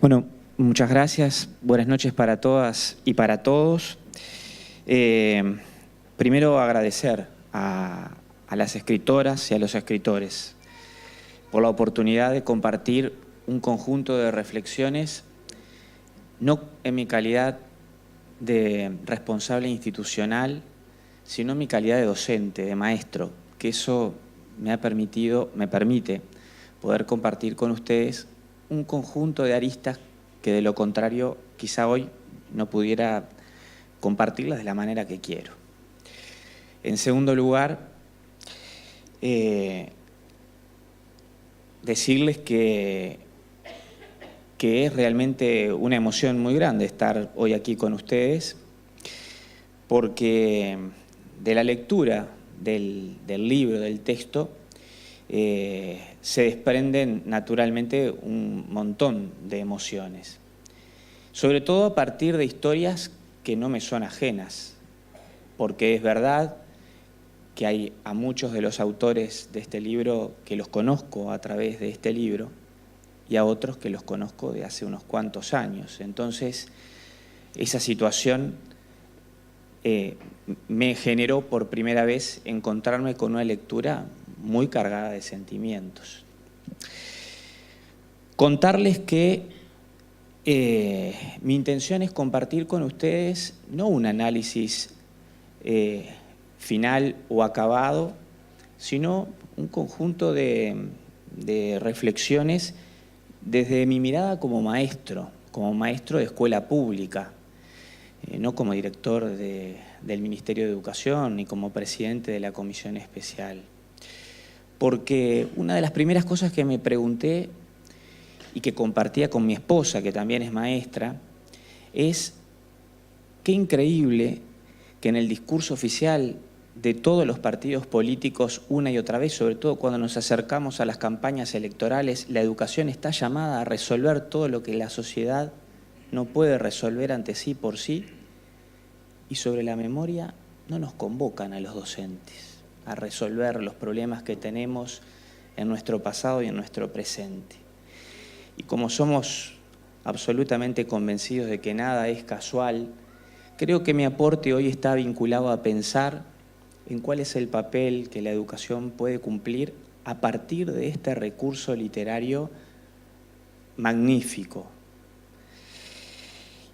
Bueno, muchas gracias. Buenas noches para todas y para todos. Primero agradecer a las escritoras y a los escritores por la oportunidad de compartir un conjunto de reflexiones, no en mi calidad de responsable institucional, sino en mi calidad de docente, de maestro, que eso me permite poder compartir con ustedes un conjunto de aristas que de lo contrario quizá hoy no pudiera compartirlas de la manera que quiero. En segundo lugar, decirles que es realmente una emoción muy grande estar hoy aquí con ustedes, porque de la lectura del libro, del texto, se desprenden naturalmente un montón de emociones, sobre todo a partir de historias que no me son ajenas, porque es verdad que hay a muchos de los autores de este libro que los conozco a través de este libro y a otros que los conozco de hace unos cuantos años. Entonces, esa situación me generó por primera vez encontrarme con una lectura muy cargada de sentimientos. Contarles que mi intención es compartir con ustedes no un análisis final o acabado, sino un conjunto de reflexiones desde mi mirada como maestro de escuela pública, no como director del Ministerio de Educación ni como presidente de la Comisión Especial. Porque una de las primeras cosas que me pregunté y que compartía con mi esposa, que también es maestra, es qué increíble que en el discurso oficial de todos los partidos políticos una y otra vez, sobre todo cuando nos acercamos a las campañas electorales, la educación está llamada a resolver todo lo que la sociedad no puede resolver ante sí por sí, y sobre la memoria no nos convocan a los docentes a resolver los problemas que tenemos en nuestro pasado y en nuestro presente. Y como somos absolutamente convencidos de que nada es casual, creo que mi aporte hoy está vinculado a pensar en cuál es el papel que la educación puede cumplir a partir de este recurso literario magnífico.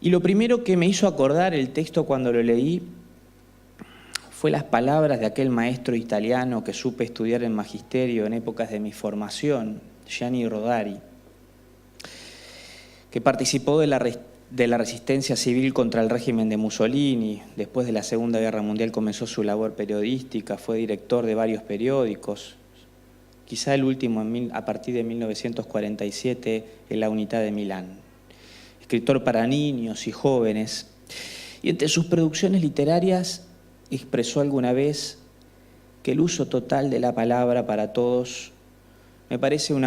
Y lo primero que me hizo acordar el texto cuando lo leí fue las palabras de aquel maestro italiano que supe estudiar en magisterio en épocas de mi formación, Gianni Rodari, que participó de la resistencia civil contra el régimen de Mussolini. Después de la Segunda Guerra Mundial comenzó su labor periodística, fue director de varios periódicos, quizá el último a partir de 1947 en la Unità de Milán. Escritor para niños y jóvenes, y entre sus producciones literarias expresó alguna vez que el uso total de la palabra para todos me parece un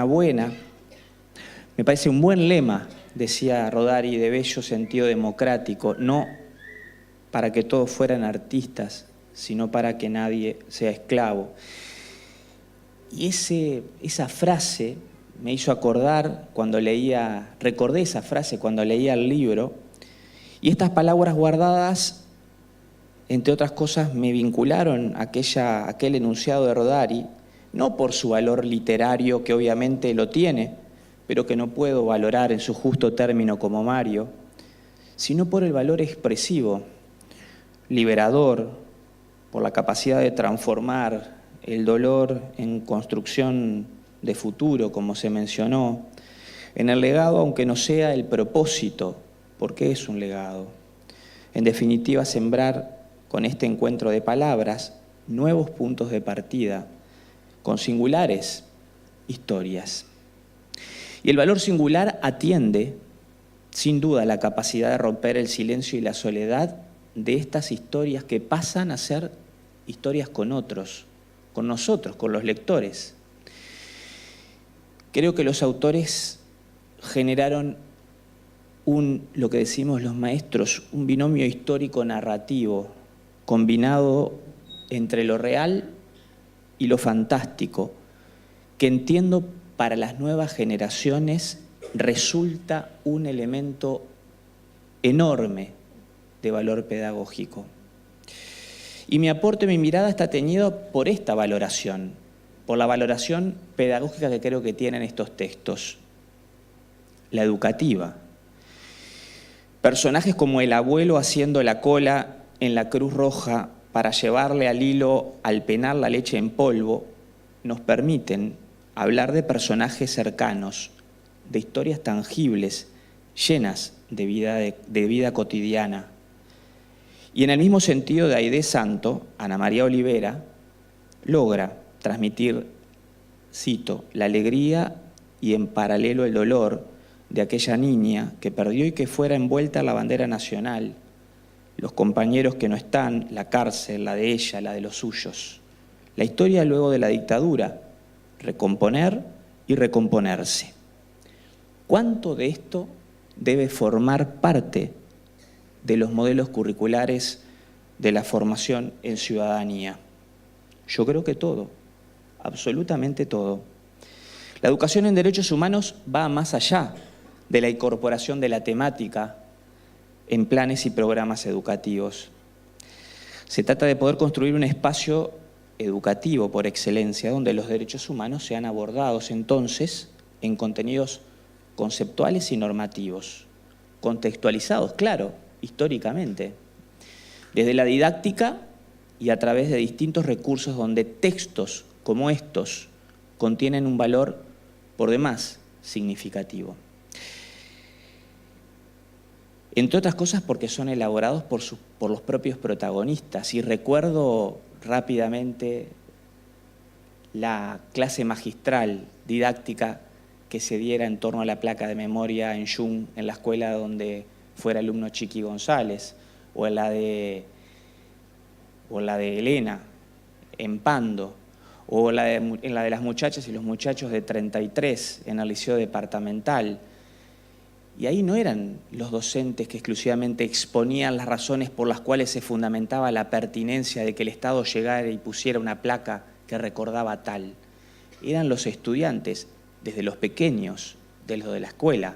buen lema, decía Rodari, de bello sentido democrático, no para que todos fueran artistas, sino para que nadie sea esclavo. Y esa frase me hizo recordé esa frase cuando leía el libro, y estas palabras guardadas, entre otras cosas, me vincularon a aquel enunciado de Rodari, no por su valor literario, que obviamente lo tiene, pero que no puedo valorar en su justo término como Mario, sino por el valor expresivo, liberador, por la capacidad de transformar el dolor en construcción de futuro, como se mencionó, en el legado, aunque no sea el propósito, porque es un legado. En definitiva, sembrar con este encuentro de palabras nuevos puntos de partida, con singulares historias. Y el valor singular atiende, sin duda, la capacidad de romper el silencio y la soledad de estas historias que pasan a ser historias con otros, con nosotros, con los lectores. Creo que los autores generaron lo que decimos los maestros, un binomio histórico-narrativo, combinado entre lo real y lo fantástico, que entiendo para las nuevas generaciones resulta un elemento enorme de valor pedagógico. Y mi aporte, mi mirada está teñido por esta valoración, por la valoración pedagógica que creo que tienen estos textos, la educativa. Personajes como el abuelo haciendo la cola en la Cruz Roja para llevarle al hilo al penar la leche en polvo, nos permiten hablar de personajes cercanos, de historias tangibles, llenas de vida cotidiana. Y en el mismo sentido, de Aide Santo, Ana María Olivera logra transmitir, cito, la alegría y en paralelo el dolor de aquella niña que perdió y que fuera envuelta en la bandera nacional, los compañeros que no están, la cárcel, la de ella, la de los suyos. La historia luego de la dictadura, recomponer y recomponerse. ¿Cuánto de esto debe formar parte de los modelos curriculares de la formación en ciudadanía? Yo creo que todo, absolutamente todo. La educación en derechos humanos va más allá de la incorporación de la temática en planes y programas educativos. Se trata de poder construir un espacio educativo por excelencia, donde los derechos humanos sean abordados entonces en contenidos conceptuales y normativos, contextualizados, claro, históricamente, desde la didáctica y a través de distintos recursos donde textos como estos contienen un valor por demás significativo. Entre otras cosas porque son elaborados por los propios protagonistas. Y recuerdo rápidamente la clase magistral didáctica que se diera en torno a la placa de memoria en Jung, en la escuela donde fuera alumno Chiqui González, o en la de Elena, en Pando, o en la de las muchachas y los muchachos de 33, en el liceo departamental. Y ahí no eran los docentes que exclusivamente exponían las razones por las cuales se fundamentaba la pertinencia de que el Estado llegara y pusiera una placa que recordaba tal. Eran los estudiantes, desde los pequeños, de los de la escuela,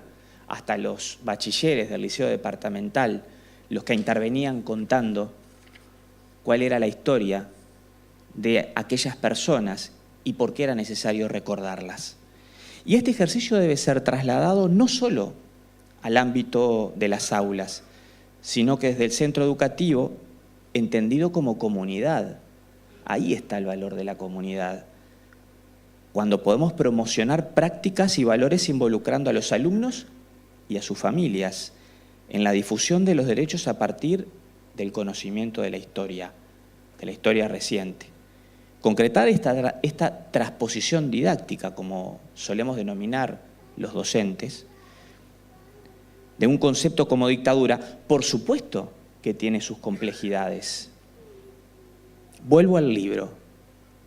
hasta los bachilleres del liceo departamental, los que intervenían contando cuál era la historia de aquellas personas y por qué era necesario recordarlas. Y este ejercicio debe ser trasladado no solo al ámbito de las aulas, sino que desde el centro educativo, entendido como comunidad. Ahí está el valor de la comunidad. Cuando podemos promocionar prácticas y valores involucrando a los alumnos y a sus familias en la difusión de los derechos a partir del conocimiento de la historia reciente. Concretar esta transposición didáctica, como solemos denominar los docentes, de un concepto como dictadura, por supuesto que tiene sus complejidades. Vuelvo al libro.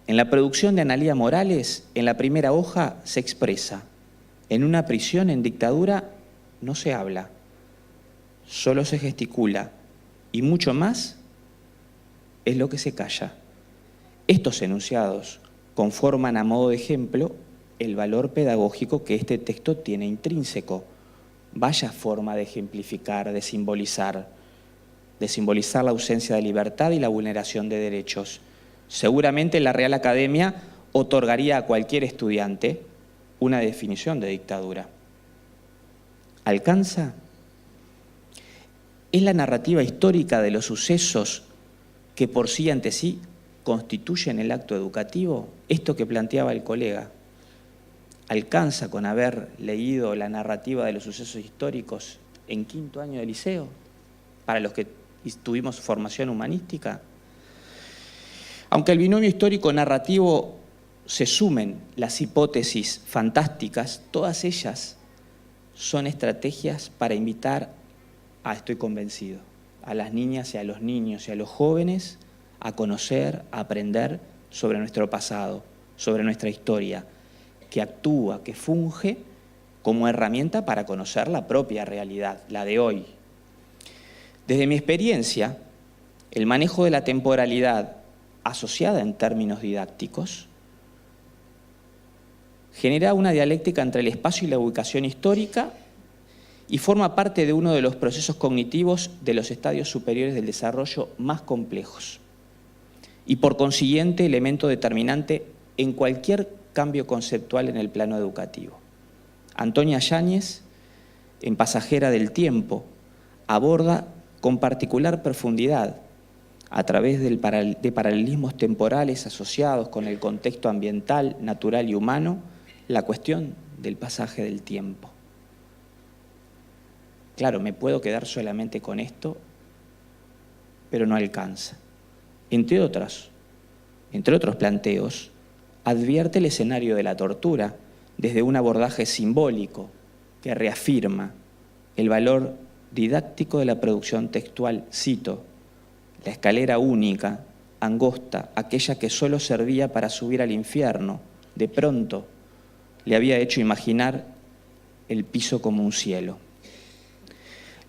En la producción de Analía Morales, en la primera hoja se expresa: en una prisión en dictadura no se habla, solo se gesticula, y mucho más es lo que se calla. Estos enunciados conforman a modo de ejemplo el valor pedagógico que este texto tiene intrínseco. Vaya forma de ejemplificar, de simbolizar la ausencia de libertad y la vulneración de derechos. Seguramente la Real Academia otorgaría a cualquier estudiante una definición de dictadura. ¿Alcanza? ¿Es la narrativa histórica de los sucesos que por sí y ante sí constituyen el acto educativo? Esto que planteaba el colega, ¿alcanza con haber leído la narrativa de los sucesos históricos en quinto año de liceo, para los que tuvimos formación humanística? Aunque al binomio histórico-narrativo se sumen las hipótesis fantásticas, todas ellas son estrategias para invitar estoy convencido, a las niñas y a los niños y a los jóvenes a conocer, a aprender sobre nuestro pasado, sobre nuestra historia, que actúa, que funge como herramienta para conocer la propia realidad, la de hoy. Desde mi experiencia, el manejo de la temporalidad asociada en términos didácticos genera una dialéctica entre el espacio y la ubicación histórica y forma parte de uno de los procesos cognitivos de los estadios superiores del desarrollo más complejos y por consiguiente elemento determinante en cualquier cambio conceptual en el plano educativo. Antonia Yáñez, en Pasajera del Tiempo, aborda con particular profundidad, a través de paralelismos temporales asociados con el contexto ambiental, natural y humano, la cuestión del pasaje del tiempo. Claro, me puedo quedar solamente con esto, pero no alcanza. Entre otros planteos, advierte el escenario de la tortura desde un abordaje simbólico que reafirma el valor didáctico de la producción textual. Cito: la escalera única, angosta, aquella que solo servía para subir al infierno, de pronto le había hecho imaginar el piso como un cielo.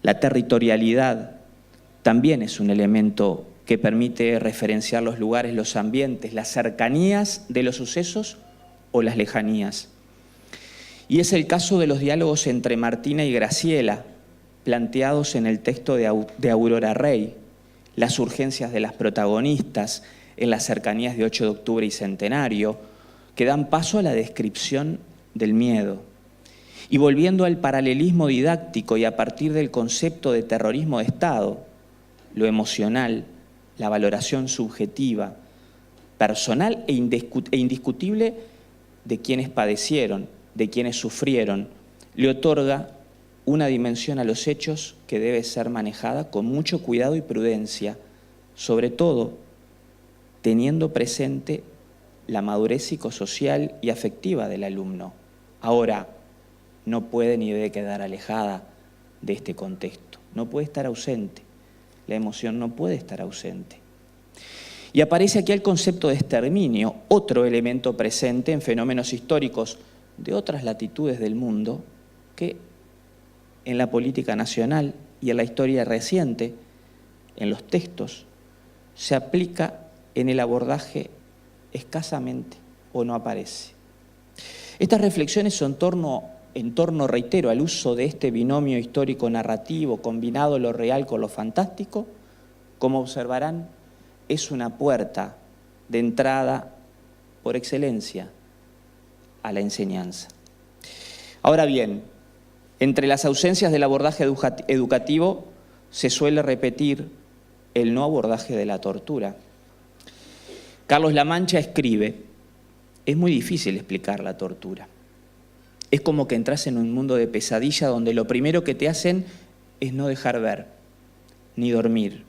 La territorialidad también es un elemento que permite referenciar los lugares, los ambientes, las cercanías de los sucesos o las lejanías. Y es el caso de los diálogos entre Martina y Graciela, planteados en el texto de Aurora Rey, las urgencias de las protagonistas en las cercanías de 8 de octubre y Centenario, que dan paso a la descripción del miedo. Y volviendo al paralelismo didáctico y a partir del concepto de terrorismo de Estado, lo emocional, la valoración subjetiva, personal e indiscutible de quienes padecieron, de quienes sufrieron, le otorga una dimensión a los hechos que debe ser manejada con mucho cuidado y prudencia, sobre todo teniendo presente la madurez psicosocial y afectiva del alumno. Ahora, no puede ni debe quedar alejada de este contexto, no puede estar ausente, la emoción no puede estar ausente. Y aparece aquí el concepto de exterminio, otro elemento presente en fenómenos históricos de otras latitudes del mundo que en la política nacional y en la historia reciente, en los textos, se aplica en el abordaje escasamente o no aparece. Estas reflexiones son en torno, reitero, al uso de este binomio histórico-narrativo combinado lo real con lo fantástico, como observarán, es una puerta de entrada por excelencia a la enseñanza. Ahora bien, entre las ausencias del abordaje educativo se suele repetir el no abordaje de la tortura. Carlos La Mancha escribe: es muy difícil explicar la tortura. Es como que entras en un mundo de pesadilla donde lo primero que te hacen es no dejar ver, ni dormir.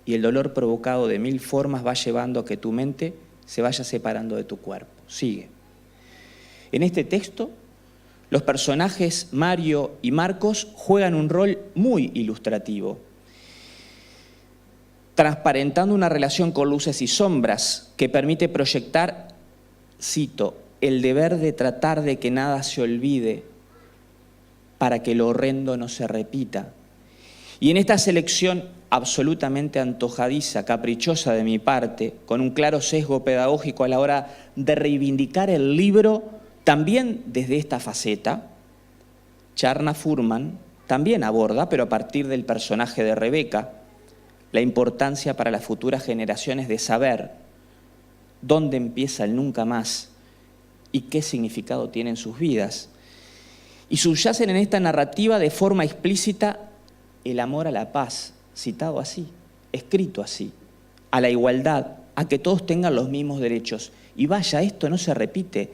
Y el dolor provocado de mil formas va llevando a que tu mente se vaya separando de tu cuerpo. Sigue. En este texto, los personajes Mario y Marcos juegan un rol muy ilustrativo, transparentando una relación con luces y sombras que permite proyectar, cito, el deber de tratar de que nada se olvide para que lo horrendo no se repita. Y en esta selección absolutamente antojadiza, caprichosa de mi parte, con un claro sesgo pedagógico a la hora de reivindicar el libro, también desde esta faceta, Charna Furman también aborda, pero a partir del personaje de Rebeca, la importancia para las futuras generaciones de saber dónde empieza el nunca más y qué significado tienen sus vidas. Y subyacen en esta narrativa de forma explícita el amor a la paz, citado así, escrito así, a la igualdad, a que todos tengan los mismos derechos. Y vaya, esto no se repite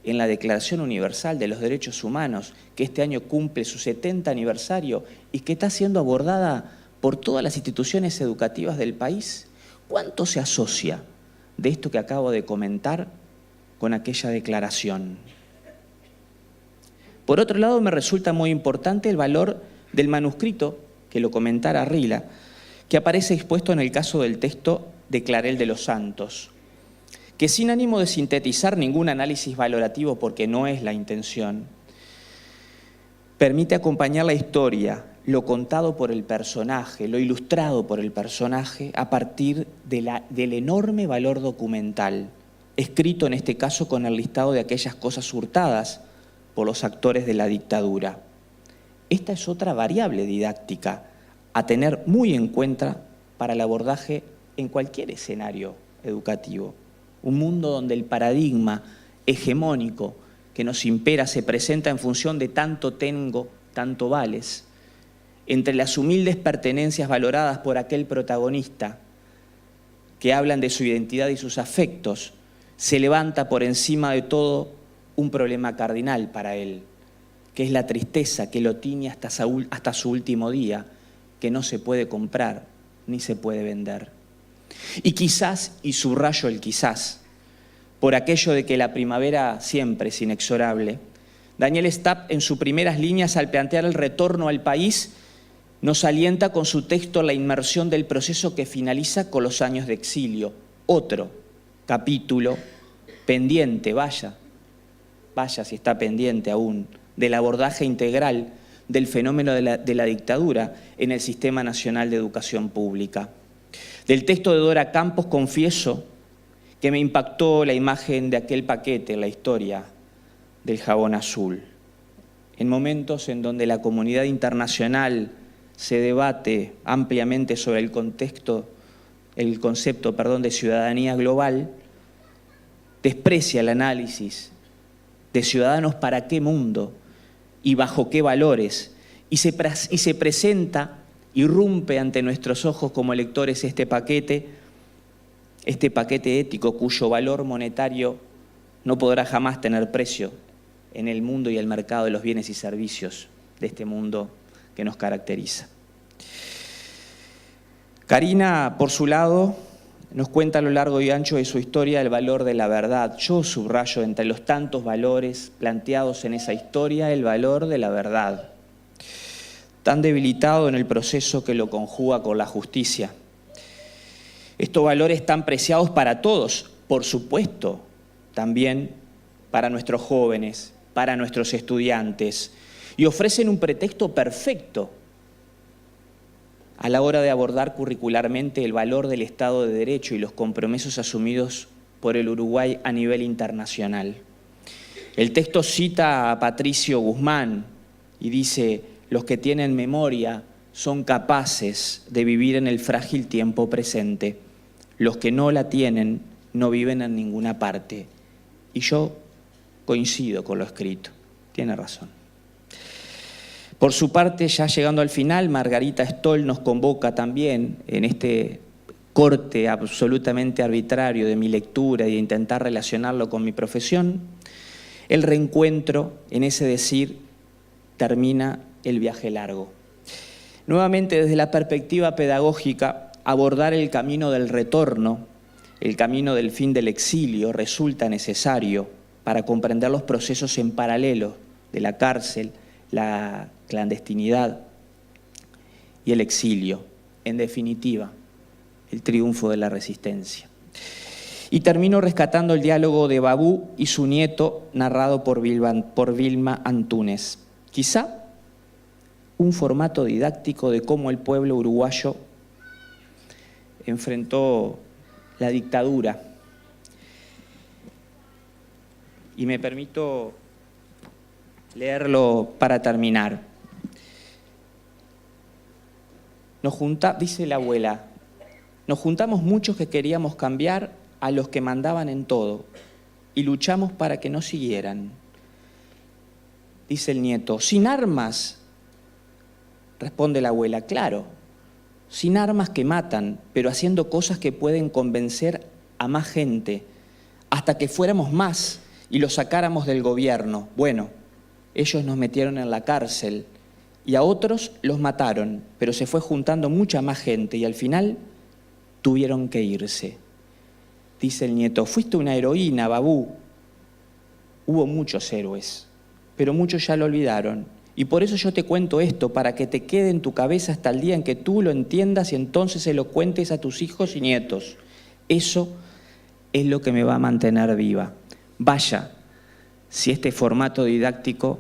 en la Declaración Universal de los Derechos Humanos, que este año cumple su 70 aniversario y que está siendo abordada por todas las instituciones educativas del país. ¿Cuánto se asocia de esto que acabo de comentar con aquella declaración? Por otro lado, me resulta muy importante el valor del manuscrito, que lo comentara Rila, que aparece expuesto en el caso del texto de Clarel de los Santos, que sin ánimo de sintetizar ningún análisis valorativo, porque no es la intención, permite acompañar la historia, lo contado por el personaje, lo ilustrado por el personaje, a partir del enorme valor documental, escrito en este caso con el listado de aquellas cosas hurtadas por los actores de la dictadura. Esta es otra variable didáctica a tener muy en cuenta para el abordaje en cualquier escenario educativo. Un mundo donde el paradigma hegemónico que nos impera se presenta en función de tanto tengo, tanto vales, entre las humildes pertenencias valoradas por aquel protagonista que hablan de su identidad y sus afectos, se levanta por encima de todo un problema cardinal para él, que es la tristeza que lo tiñe hasta su último día, que no se puede comprar ni se puede vender. Y quizás, y subrayo el quizás, por aquello de que la primavera siempre es inexorable, Daniel Stapp, en sus primeras líneas, al plantear el retorno al país, nos alienta con su texto la inmersión del proceso que finaliza con los años de exilio. Otro capítulo pendiente, vaya si está pendiente aún, del abordaje integral del fenómeno de la dictadura en el Sistema Nacional de Educación Pública. Del texto de Dora Campos confieso que me impactó la imagen de aquel paquete en la historia del jabón azul. En momentos en donde la comunidad internacional se debate ampliamente sobre el concepto de ciudadanía global, desprecia el análisis de ciudadanos para qué mundo y bajo qué valores, y se presenta, irrumpe ante nuestros ojos como lectores este paquete ético cuyo valor monetario no podrá jamás tener precio en el mundo y el mercado de los bienes y servicios de este mundo que nos caracteriza. Karina, por su lado, nos cuenta a lo largo y ancho de su historia el valor de la verdad. Yo subrayo entre los tantos valores planteados en esa historia el valor de la verdad, tan debilitado en el proceso que lo conjuga con la justicia. Estos valores tan preciados para todos, por supuesto, también para nuestros jóvenes, para nuestros estudiantes, y ofrecen un pretexto perfecto a la hora de abordar curricularmente el valor del Estado de Derecho y los compromisos asumidos por el Uruguay a nivel internacional. El texto cita a Patricio Guzmán y dice: los que tienen memoria son capaces de vivir en el frágil tiempo presente. Los que no la tienen no viven en ninguna parte. Y yo coincido con lo escrito. Tiene razón. Por su parte, ya llegando al final, Margarita Stoll nos convoca también en este corte absolutamente arbitrario de mi lectura y de intentar relacionarlo con mi profesión. El reencuentro, en ese decir, termina el viaje largo. Nuevamente, desde la perspectiva pedagógica, abordar el camino del retorno, el camino del fin del exilio, resulta necesario para comprender los procesos en paralelo de la cárcel, la clandestinidad y el exilio. En definitiva, el triunfo de la resistencia. Y termino rescatando el diálogo de Babú y su nieto, narrado por Vilma Antúnez. Quizá un formato didáctico de cómo el pueblo uruguayo enfrentó la dictadura. Y me permito leerlo para terminar. Dice la abuela, nos juntamos muchos que queríamos cambiar a los que mandaban en todo y luchamos para que no siguieran. Dice el nieto, sin armas, responde la abuela, claro, sin armas que matan, pero haciendo cosas que pueden convencer a más gente, hasta que fuéramos más y los sacáramos del gobierno. Bueno, ellos nos metieron en la cárcel y a otros los mataron, pero se fue juntando mucha más gente y al final tuvieron que irse. Dice el nieto, fuiste una heroína, Babú. Hubo muchos héroes, pero muchos ya lo olvidaron. Y por eso yo te cuento esto, para que te quede en tu cabeza hasta el día en que tú lo entiendas y entonces se lo cuentes a tus hijos y nietos. Eso es lo que me va a mantener viva. Vaya, si este formato didáctico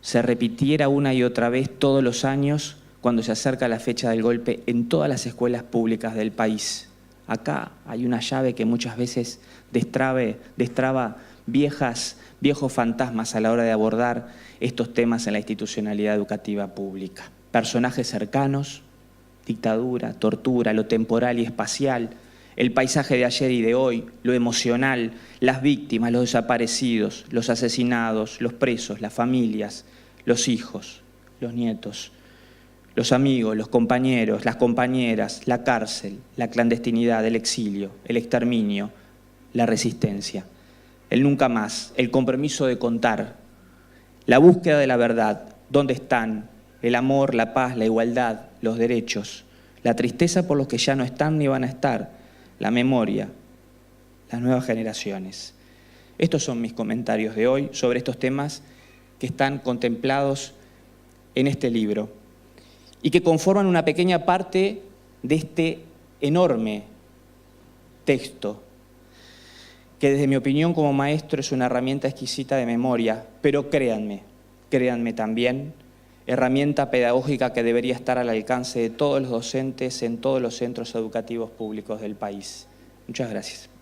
se repitiera una y otra vez todos los años cuando se acerca la fecha del golpe en todas las escuelas públicas del país. Acá hay una llave que muchas veces destraba viejos fantasmas a la hora de abordar estos temas en la institucionalidad educativa pública. Personajes cercanos, dictadura, tortura, lo temporal y espacial, el paisaje de ayer y de hoy, lo emocional, las víctimas, los desaparecidos, los asesinados, los presos, las familias, los hijos, los nietos, los amigos, los compañeros, las compañeras, la cárcel, la clandestinidad, el exilio, el exterminio, la resistencia, el nunca más, el compromiso de contar, la búsqueda de la verdad, dónde están, el amor, la paz, la igualdad, los derechos, la tristeza por los que ya no están ni van a estar, la memoria, las nuevas generaciones. Estos son mis comentarios de hoy sobre estos temas que están contemplados en este libro y que conforman una pequeña parte de este enorme texto, que desde mi opinión como maestro es una herramienta exquisita de memoria, pero créanme también, herramienta pedagógica que debería estar al alcance de todos los docentes en todos los centros educativos públicos del país. Muchas gracias.